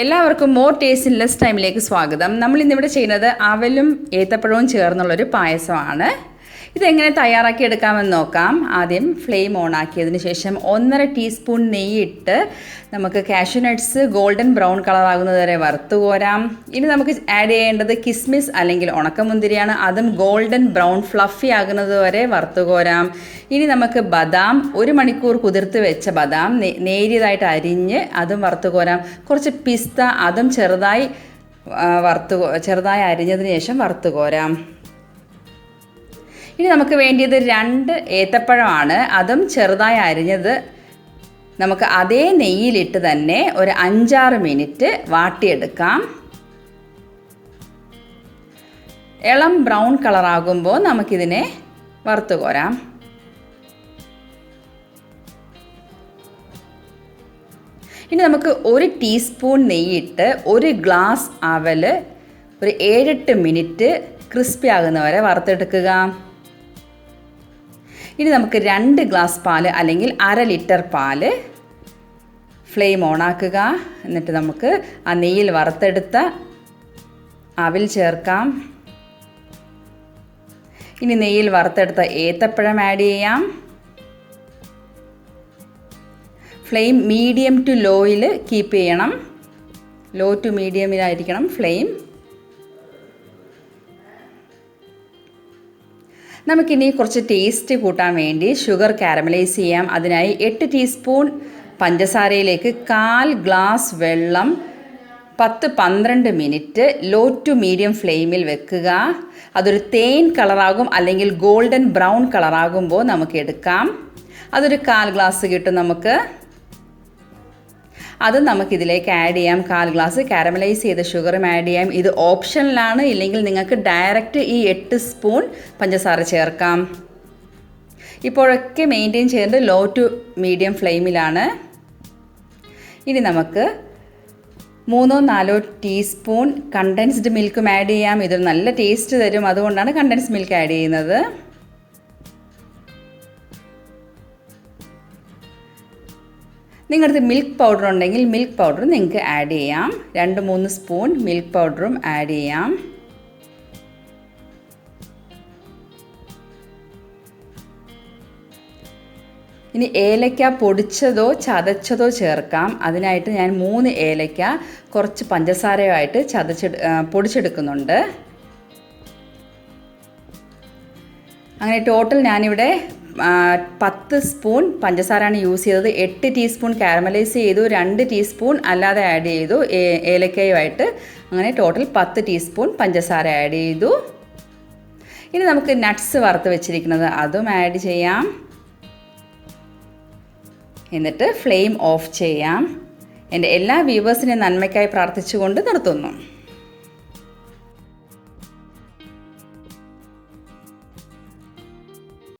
എല്ലാവർക്കും more taste in less ടൈമിലേക്ക് സ്വാഗതം. നമ്മൾ ഇന്നിവിടെ ചെയ്യുന്നത് അവലും ഏത്തപ്പഴവും ചേർന്നുള്ളൊരു പായസമാണ്. ഇതെങ്ങനെ തയ്യാറാക്കി എടുക്കാമെന്ന് നോക്കാം. ആദ്യം ഫ്ലെയിം ഓൺ ആക്കിയതിന് ശേഷം 1.5 ടീസ്പൂൺ നെയ്യിട്ട് നമുക്ക് കാഷ്യൂ നട്ട്സ് ഗോൾഡൻ ബ്രൗൺ കളറാകുന്നത് വരെ വറുത്ത് കോരാം. ഇനി നമുക്ക് ആഡ് ചെയ്യേണ്ടത് കിസ്മിസ് അല്ലെങ്കിൽ ഉണക്കമുന്തിരിയാണ്. അതും ഗോൾഡൻ ബ്രൗൺ ഫ്ലഫി ആകുന്നത് വരെ വറുത്ത് കോരാം. ഇനി നമുക്ക് ബദാം 1 മണിക്കൂർ കുതിർത്ത് വെച്ച ബദാം നേരിയതായിട്ട് അരിഞ്ഞ് അതും വറുത്ത് കോരാം. കുറച്ച് പിസ്ത അതും ചെറുതായി അരിഞ്ഞതിന് ശേഷം വറുത്ത് കോരാം. ഇനി നമുക്ക് വേണ്ടിയത് 2 ഏത്തപ്പഴമാണ്. അതും ചെറുതായി അരിഞ്ഞത് നമുക്ക് അതേ നെയ്യിലിട്ട് തന്നെ ഒരു 5-6 മിനിറ്റ് വാട്ടിയെടുക്കാം. ഇളം ബ്രൗൺ കളറാകുമ്പോൾ നമുക്കിതിനെ വറുത്ത് കോരാം. ഇനി നമുക്ക് 1 ടീസ്പൂൺ നെയ്യിട്ട് 1 ഗ്ലാസ് അവൽ ഒരു 7-8 മിനിറ്റ് ക്രിസ്പി ആകുന്നവരെ വറുത്തെടുക്കുക. ഇനി നമുക്ക് 2 ഗ്ലാസ് പാല് അല്ലെങ്കിൽ 1/2 ലിറ്റർ പാല് ഫ്ലെയിം ഓണാക്കുക. എന്നിട്ട് നമുക്ക് ആ നെയ്യിൽ വറുത്തെടുത്ത അവിൽ ചേർക്കാം. ഇനി നെയ്യിൽ വറുത്തെടുത്ത ഏത്തപ്പഴം ആഡ് ചെയ്യാം. ഫ്ലെയിം മീഡിയം ടു ലോയിൽ കീപ്പ് ചെയ്യണം. ലോ ടു മീഡിയമിലായിരിക്കണം ഫ്ലെയിം. നമുക്കിനി കുറച്ച് ടേസ്റ്റ് കൂട്ടാൻ വേണ്ടി ഷുഗർ കാരമലൈസ് ചെയ്യാം. അതിനായി 8 ടീസ്പൂൺ പഞ്ചസാരയിലേക്ക് 1/4 ഗ്ലാസ് വെള്ളം 10-12 മിനിറ്റ് ലോ ടു മീഡിയം ഫ്ലെയിമിൽ വെക്കുക. അതൊരു തേൻ കളറാകും അല്ലെങ്കിൽ ഗോൾഡൻ ബ്രൗൺ കളറാകുമ്പോൾ നമുക്ക് എടുക്കാം. അതൊരു 1/4 ഗ്ലാസ് കിട്ടും നമുക്ക്. അത് നമുക്കിതിലേക്ക് ആഡ് ചെയ്യാം. 1/4 ഗ്ലാസ് കാരമലൈസ് ചെയ്ത ഷുഗറും ആഡ് ചെയ്യാം. ഇത് ഓപ്ഷനിലാണ്. ഇല്ലെങ്കിൽ നിങ്ങൾക്ക് ഡയറക്റ്റ് ഈ 8 സ്പൂൺ പഞ്ചസാര ചേർക്കാം. ഇപ്പോഴൊക്കെ മെയിൻറ്റെയിൻ ചെയ്യേണ്ടത് ലോ ടു മീഡിയം ഫ്ലെയിമിലാണ്. ഇനി നമുക്ക് 3-4 ടീസ്പൂൺ കണ്ടൻസ്ഡ് മിൽക്കും ആഡ് ചെയ്യാം. ഇതൊരു നല്ല ടേസ്റ്റ് തരും. അതുകൊണ്ടാണ് കണ്ടൻസ്ഡ് മിൽക്ക് ആഡ് ചെയ്യുന്നത്. നിങ്ങളുടെ മിൽക്ക് പൗഡർ ഉണ്ടെങ്കിൽ മിൽക്ക് പൗഡർ നിങ്ങൾക്ക് ആഡ് ചെയ്യാം. 2-3 സ്പൂൺ മിൽക്ക് പൗഡറും ആഡ് ചെയ്യാം. ഇനി ഏലക്ക പൊടിച്ചതോ ചതച്ചതോ ചേർക്കാം. അതിനായിട്ട് ഞാൻ 3 ഏലക്ക കുറച്ച് പഞ്ചസാരയുമായിട്ട് പൊടിച്ചെടുക്കുന്നുണ്ട്. അങ്ങനെ ടോട്ടൽ ഞാനിവിടെ 10 സ്പൂൺ പഞ്ചസാരയാണ് യൂസ് ചെയ്തത്. 8 ടീസ്പൂൺ കാരമലൈസ് ചെയ്തു, 2 ടീസ്പൂൺ അല്ലാതെ ആഡ് ചെയ്തു ഏലക്കയുമായിട്ട്. അങ്ങനെ ടോട്ടൽ 10 ടീസ്പൂൺ പഞ്ചസാര ആഡ് ചെയ്തു. ഇനി നമുക്ക് നട്ട്സ് വറുത്ത് വെച്ചിരിക്കുന്നത് അതും ആഡ് ചെയ്യാം. എന്നിട്ട് ഫ്ലെയിം ഓഫ് ചെയ്യാം. എൻ്റെ എല്ലാ വ്യൂവേഴ്സിനെയും നന്മയ്ക്കായി പ്രാർത്ഥിച്ചുകൊണ്ട് നിർത്തുന്നു.